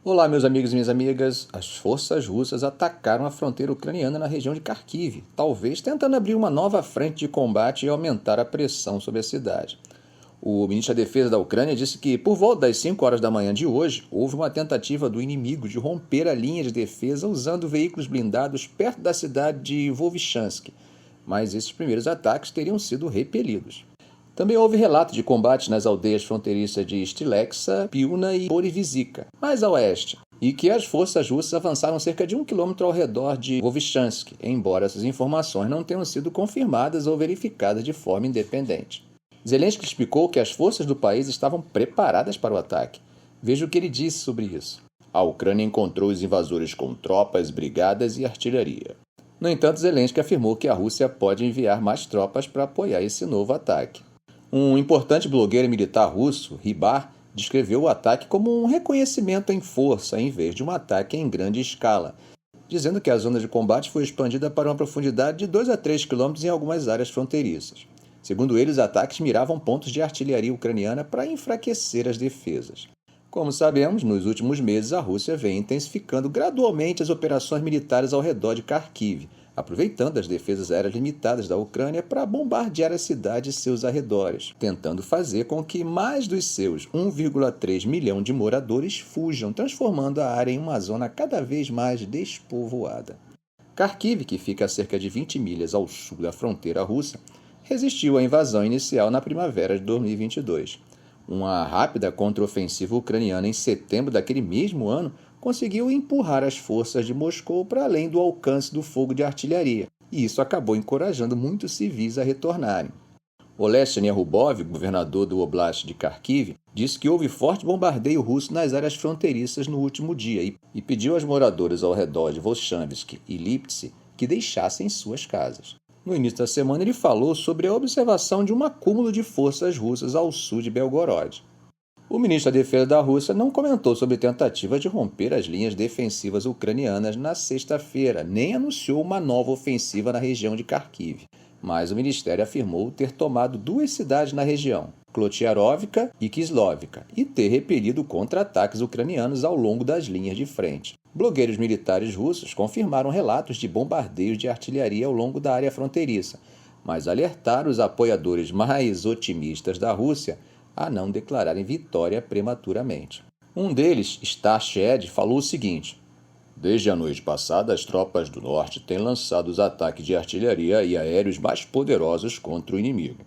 Olá, meus amigos e minhas amigas. As forças russas atacaram a fronteira ucraniana na região de Kharkiv, talvez tentando abrir uma nova frente de combate e aumentar a pressão sobre a cidade. O ministro da Defesa da Ucrânia disse que, por volta das 5 horas da manhã de hoje, houve uma tentativa do inimigo de romper a linha de defesa usando veículos blindados perto da cidade de Volchansk, mas esses primeiros ataques teriam sido repelidos. Também houve relato de combates nas aldeias fronteiriças de Stilexa, Pilna e Borivizika, mais a oeste, e que as forças russas avançaram cerca de 1 quilômetro ao redor de Volchansk, embora essas informações não tenham sido confirmadas ou verificadas de forma independente. Zelensky explicou que as forças do país estavam preparadas para o ataque. Veja o que ele disse sobre isso. A Ucrânia encontrou os invasores com tropas, brigadas e artilharia. No entanto, Zelensky afirmou que a Rússia pode enviar mais tropas para apoiar esse novo ataque. Um importante blogueiro militar russo, Rybar, descreveu o ataque como um reconhecimento em força em vez de um ataque em grande escala, dizendo que a zona de combate foi expandida para uma profundidade de 2 a 3 quilômetros em algumas áreas fronteiriças. Segundo ele, os ataques miravam pontos de artilharia ucraniana para enfraquecer as defesas. Como sabemos, nos últimos meses a Rússia vem intensificando gradualmente as operações militares ao redor de Kharkiv, aproveitando as defesas aéreas limitadas da Ucrânia para bombardear a cidade e seus arredores, tentando fazer com que mais dos seus 1,3 milhão de moradores fujam, transformando a área em uma zona cada vez mais despovoada. Kharkiv, que fica a cerca de 20 milhas ao sul da fronteira russa, resistiu à invasão inicial na primavera de 2022. Uma rápida contraofensiva ucraniana em setembro daquele mesmo ano conseguiu empurrar as forças de Moscou para além do alcance do fogo de artilharia, e isso acabou encorajando muitos civis a retornarem. Olesny Rubov, governador do Oblast de Kharkiv, disse que houve forte bombardeio russo nas áreas fronteiriças no último dia e pediu aos moradores ao redor de Volchansk e Liptsi que deixassem suas casas. No início da semana, ele falou sobre a observação de um acúmulo de forças russas ao sul de Belgorod. O ministro da Defesa da Rússia não comentou sobre tentativas de romper as linhas defensivas ucranianas na sexta-feira, nem anunciou uma nova ofensiva na região de Kharkiv. Mas o ministério afirmou ter tomado 2 cidades na região, Klotiarovka e Kislovka, e ter repelido contra-ataques ucranianos ao longo das linhas de frente. Blogueiros militares russos confirmaram relatos de bombardeios de artilharia ao longo da área fronteiriça, mas alertaram os apoiadores mais otimistas da Rússia a não declararem vitória prematuramente. Um deles, Starshed, falou o seguinte: "Desde a noite passada, as tropas do norte têm lançado os ataques de artilharia e aéreos mais poderosos contra o inimigo."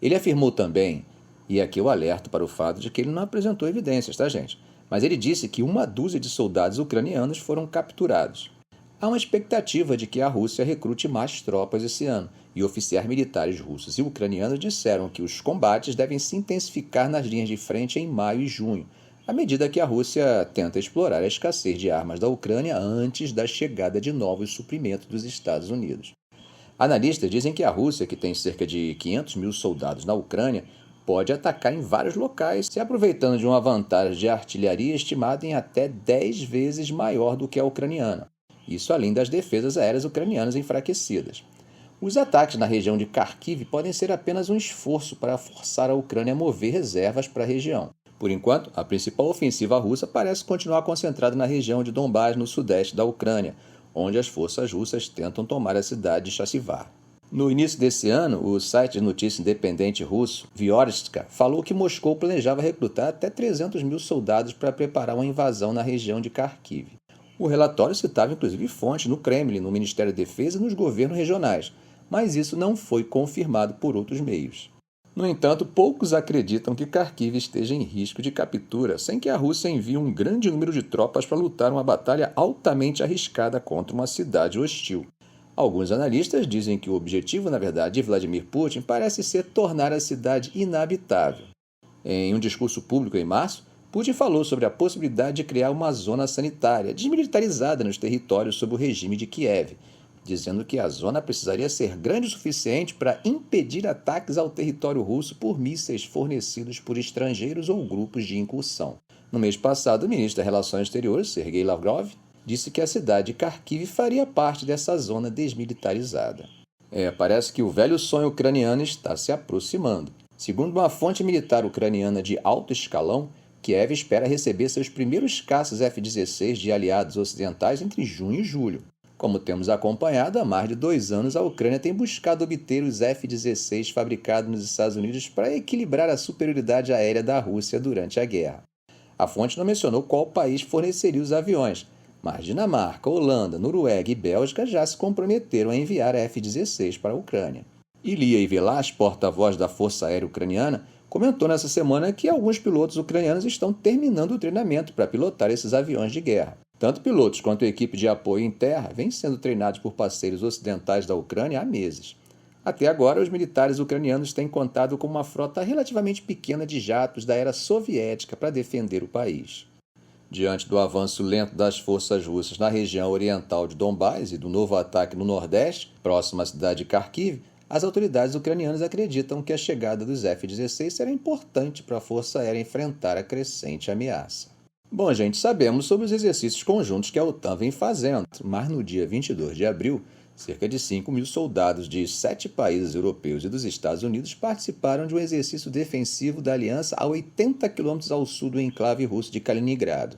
Ele afirmou também, e aqui eu alerto para o fato de que ele não apresentou evidências, tá, gente? Mas ele disse que 1 dúzia de soldados ucranianos foram capturados. Há uma expectativa de que a Rússia recrute mais tropas esse ano, e oficiais militares russos e ucranianos disseram que os combates devem se intensificar nas linhas de frente em maio e junho, à medida que a Rússia tenta explorar a escassez de armas da Ucrânia antes da chegada de novos suprimentos dos Estados Unidos. Analistas dizem que a Rússia, que tem cerca de 500 mil soldados na Ucrânia, pode atacar em vários locais, se aproveitando de uma vantagem de artilharia estimada em até 10 vezes maior do que a ucraniana. Isso além das defesas aéreas ucranianas enfraquecidas. Os ataques na região de Kharkiv podem ser apenas um esforço para forçar a Ucrânia a mover reservas para a região. Por enquanto, a principal ofensiva russa parece continuar concentrada na região de Donbás, no sudeste da Ucrânia, onde as forças russas tentam tomar a cidade de Chasiv-Yar. No início desse ano, o site de notícia independente russo, Vyorstka, falou que Moscou planejava recrutar até 300 mil soldados para preparar uma invasão na região de Kharkiv. O relatório citava inclusive fontes no Kremlin, no Ministério da Defesa e nos governos regionais, mas isso não foi confirmado por outros meios. No entanto, poucos acreditam que Kharkiv esteja em risco de captura sem que a Rússia envie um grande número de tropas para lutar uma batalha altamente arriscada contra uma cidade hostil. Alguns analistas dizem que o objetivo, na verdade, de Vladimir Putin parece ser tornar a cidade inabitável. Em um discurso público em março, Putin falou sobre a possibilidade de criar uma zona sanitária desmilitarizada nos territórios sob o regime de Kiev, dizendo que a zona precisaria ser grande o suficiente para impedir ataques ao território russo por mísseis fornecidos por estrangeiros ou grupos de incursão. No mês passado, o ministro das Relações Exteriores, Sergei Lavrov, disse que a cidade de Kharkiv faria parte dessa zona desmilitarizada. Parece que o velho sonho ucraniano está se aproximando. Segundo uma fonte militar ucraniana de alto escalão, Kiev espera receber seus primeiros caças F-16 de aliados ocidentais entre junho e julho. Como temos acompanhado, há mais de 2 anos a Ucrânia tem buscado obter os F-16 fabricados nos Estados Unidos para equilibrar a superioridade aérea da Rússia durante a guerra. A fonte não mencionou qual país forneceria os aviões, mas Dinamarca, Holanda, Noruega e Bélgica já se comprometeram a enviar F-16 para a Ucrânia. Ilia Ivelas, porta-voz da Força Aérea Ucraniana, comentou nessa semana que alguns pilotos ucranianos estão terminando o treinamento para pilotar esses aviões de guerra. Tanto pilotos quanto a equipe de apoio em terra vêm sendo treinados por parceiros ocidentais da Ucrânia há meses. Até agora, os militares ucranianos têm contado com uma frota relativamente pequena de jatos da era soviética para defender o país. Diante do avanço lento das forças russas na região oriental de Donbás e do novo ataque no Nordeste, próximo à cidade de Kharkiv, as autoridades ucranianas acreditam que a chegada dos F-16 será importante para a Força Aérea enfrentar a crescente ameaça. Bom, gente, sabemos sobre os exercícios conjuntos que a OTAN vem fazendo, mas no dia 22 de abril, cerca de 5.000 soldados de 7 países europeus e dos Estados Unidos participaram de um exercício defensivo da aliança a 80 quilômetros ao sul do enclave russo de Kaliningrado.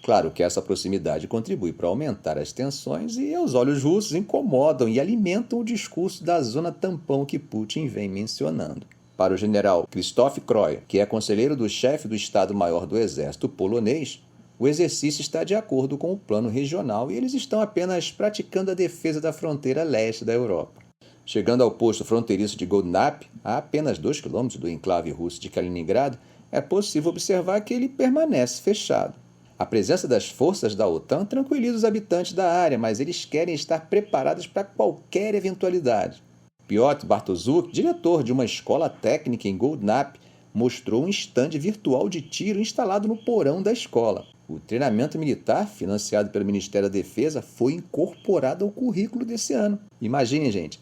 Claro que essa proximidade contribui para aumentar as tensões e, aos olhos russos, incomodam e alimentam o discurso da zona tampão que Putin vem mencionando. Para o general Krzysztof Kroy, que é conselheiro do chefe do Estado-Maior do Exército polonês, o exercício está de acordo com o plano regional e eles estão apenas praticando a defesa da fronteira leste da Europa. Chegando ao posto fronteiriço de Goldnap, a apenas 2 quilômetros do enclave russo de Kaliningrado, é possível observar que ele permanece fechado. A presença das forças da OTAN tranquiliza os habitantes da área, mas eles querem estar preparados para qualquer eventualidade. Piotr Bartosuk, diretor de uma escola técnica em Goldnap, mostrou um estande virtual de tiro instalado no porão da escola. O treinamento militar, financiado pelo Ministério da Defesa, foi incorporado ao currículo desse ano. Imaginem, gente,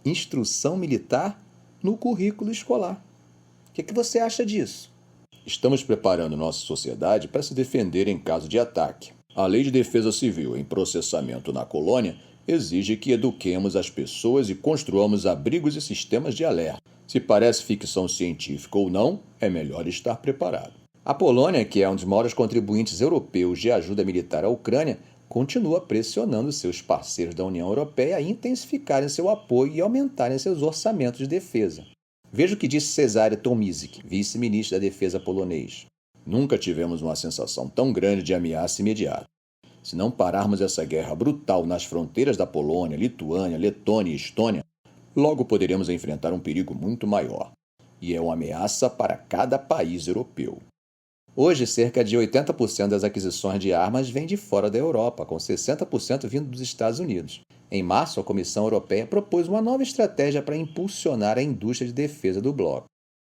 instrução militar no currículo escolar. O que você acha disso? Estamos preparando nossa sociedade para se defender em caso de ataque. A Lei de Defesa Civil em processamento na colônia exige que eduquemos as pessoas e construamos abrigos e sistemas de alerta. Se parece ficção científica ou não, é melhor estar preparado. A Polônia, que é um dos maiores contribuintes europeus de ajuda militar à Ucrânia, continua pressionando seus parceiros da União Europeia a intensificarem seu apoio e aumentarem seus orçamentos de defesa. Veja o que disse Cezary Tomysyk, vice-ministro da Defesa polonês. Nunca tivemos uma sensação tão grande de ameaça imediata. Se não pararmos essa guerra brutal nas fronteiras da Polônia, Lituânia, Letônia e Estônia, logo poderemos enfrentar um perigo muito maior. E é uma ameaça para cada país europeu. Hoje, cerca de 80% das aquisições de armas vêm de fora da Europa, com 60% vindo dos Estados Unidos. Em março, a Comissão Europeia propôs uma nova estratégia para impulsionar a indústria de defesa do bloco.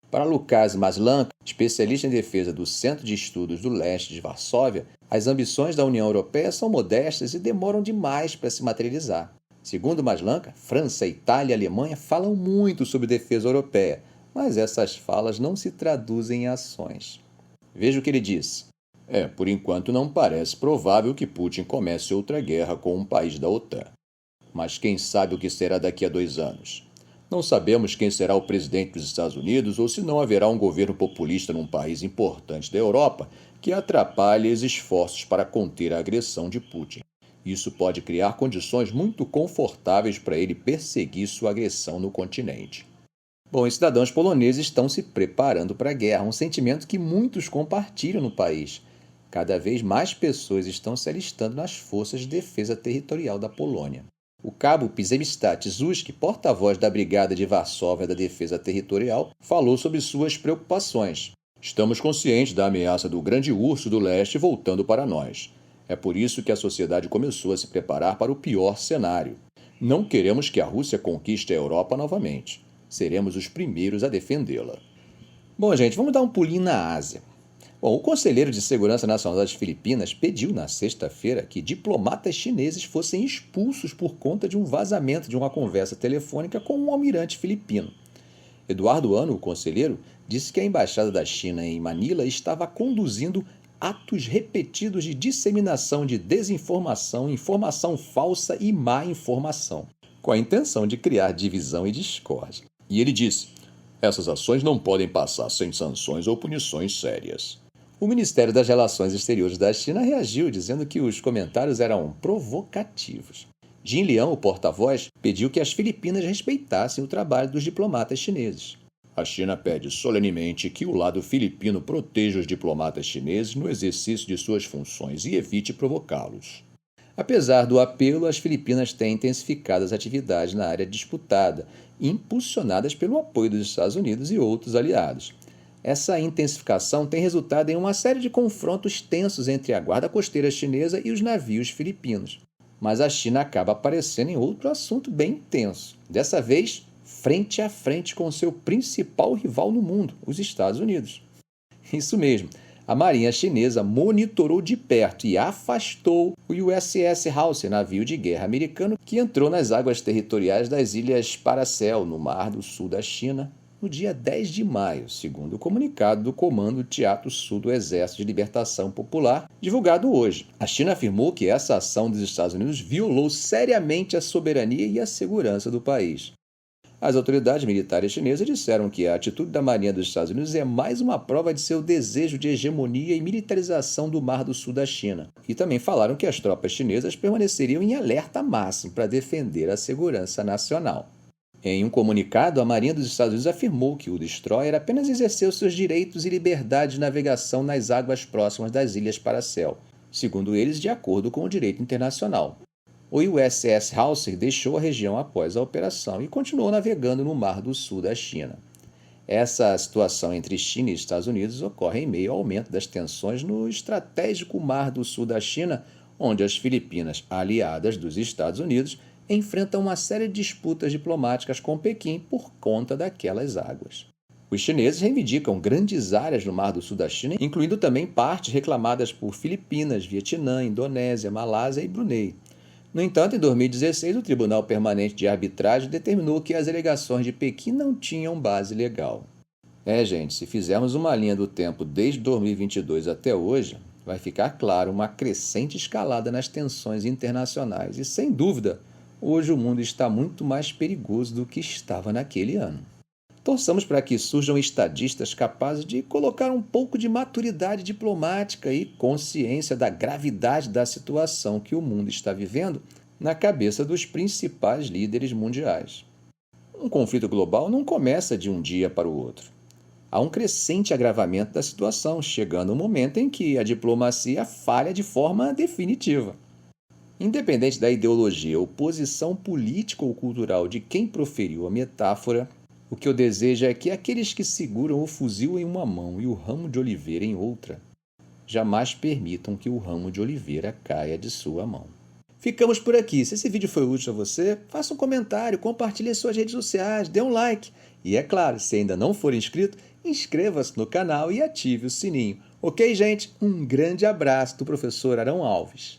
Para Lukáš Maslanka, especialista em defesa do Centro de Estudos do Leste de Varsóvia, as ambições da União Europeia são modestas e demoram demais para se materializar. Segundo Maslanka, França, Itália e Alemanha falam muito sobre defesa europeia, mas essas falas não se traduzem em ações. Veja o que ele disse. Por enquanto não parece provável que Putin comece outra guerra com um país da OTAN. Mas quem sabe o que será daqui a 2 anos? Não sabemos quem será o presidente dos Estados Unidos ou se não haverá um governo populista num país importante da Europa que atrapalhe os esforços para conter a agressão de Putin. Isso pode criar condições muito confortáveis para ele perseguir sua agressão no continente. Bom, os cidadãos poloneses estão se preparando para a guerra, um sentimento que muitos compartilham no país. Cada vez mais pessoas estão se alistando nas forças de defesa territorial da Polônia. O cabo Przemysław Zuski, porta-voz da Brigada de Varsóvia da Defesa Territorial, falou sobre suas preocupações. Estamos conscientes da ameaça do grande urso do leste voltando para nós. É por isso que a sociedade começou a se preparar para o pior cenário. Não queremos que a Rússia conquiste a Europa novamente. Seremos os primeiros a defendê-la. Bom, gente, vamos dar um pulinho na Ásia. Bom, o Conselheiro de Segurança Nacional das Filipinas pediu na sexta-feira que diplomatas chineses fossem expulsos por conta de um vazamento de uma conversa telefônica com um almirante filipino. Eduardo Ano, o conselheiro, disse que a embaixada da China em Manila estava conduzindo atos repetidos de disseminação de desinformação, informação falsa e má informação, com a intenção de criar divisão e discórdia. E ele disse: essas ações não podem passar sem sanções ou punições sérias. O Ministério das Relações Exteriores da China reagiu dizendo que os comentários eram provocativos. Jin Liang, o porta-voz, pediu que as Filipinas respeitassem o trabalho dos diplomatas chineses. A China pede solenemente que o lado filipino proteja os diplomatas chineses no exercício de suas funções e evite provocá-los. Apesar do apelo, as Filipinas têm intensificado as atividades na área disputada, impulsionadas pelo apoio dos Estados Unidos e outros aliados. Essa intensificação tem resultado em uma série de confrontos tensos entre a guarda costeira chinesa e os navios filipinos. Mas a China acaba aparecendo em outro assunto bem tenso. Dessa vez, frente a frente com seu principal rival no mundo, os Estados Unidos. Isso mesmo, a Marinha Chinesa monitorou de perto e afastou o USS Hauser, navio de guerra americano, que entrou nas águas territoriais das Ilhas Paracel, no Mar do Sul da China, no dia 10 de maio, segundo o comunicado do Comando Teatro Sul do Exército de Libertação Popular, divulgado hoje. A China afirmou que essa ação dos Estados Unidos violou seriamente a soberania e a segurança do país. As autoridades militares chinesas disseram que a atitude da Marinha dos Estados Unidos é mais uma prova de seu desejo de hegemonia e militarização do Mar do Sul da China. E também falaram que as tropas chinesas permaneceriam em alerta máximo para defender a segurança nacional. Em um comunicado, a Marinha dos Estados Unidos afirmou que o destroyer apenas exerceu seus direitos e liberdade de navegação nas águas próximas das Ilhas Paracel, segundo eles, de acordo com o direito internacional. O USS Hauser deixou a região após a operação e continuou navegando no Mar do Sul da China. Essa situação entre China e Estados Unidos ocorre em meio ao aumento das tensões no estratégico Mar do Sul da China, onde as Filipinas, aliadas dos Estados Unidos, enfrentam uma série de disputas diplomáticas com Pequim por conta daquelas águas. Os chineses reivindicam grandes áreas no Mar do Sul da China, incluindo também partes reclamadas por Filipinas, Vietnã, Indonésia, Malásia e Brunei. No entanto, em 2016, o Tribunal Permanente de Arbitragem determinou que as alegações de Pequim não tinham base legal. Gente, se fizermos uma linha do tempo desde 2022 até hoje, vai ficar claro uma crescente escalada nas tensões internacionais e, sem dúvida, hoje o mundo está muito mais perigoso do que estava naquele ano. Torçamos para que surjam estadistas capazes de colocar um pouco de maturidade diplomática e consciência da gravidade da situação que o mundo está vivendo na cabeça dos principais líderes mundiais. Um conflito global não começa de um dia para o outro. Há um crescente agravamento da situação, chegando um momento em que a diplomacia falha de forma definitiva. Independente da ideologia ou posição política ou cultural de quem proferiu a metáfora, o que eu desejo é que aqueles que seguram o fuzil em uma mão e o ramo de oliveira em outra, jamais permitam que o ramo de oliveira caia de sua mão. Ficamos por aqui. Se esse vídeo foi útil a você, faça um comentário, compartilhe em suas redes sociais, dê um like. E é claro, se ainda não for inscrito, inscreva-se no canal e ative o sininho. Ok, gente? Um grande abraço do professor Arão Alves.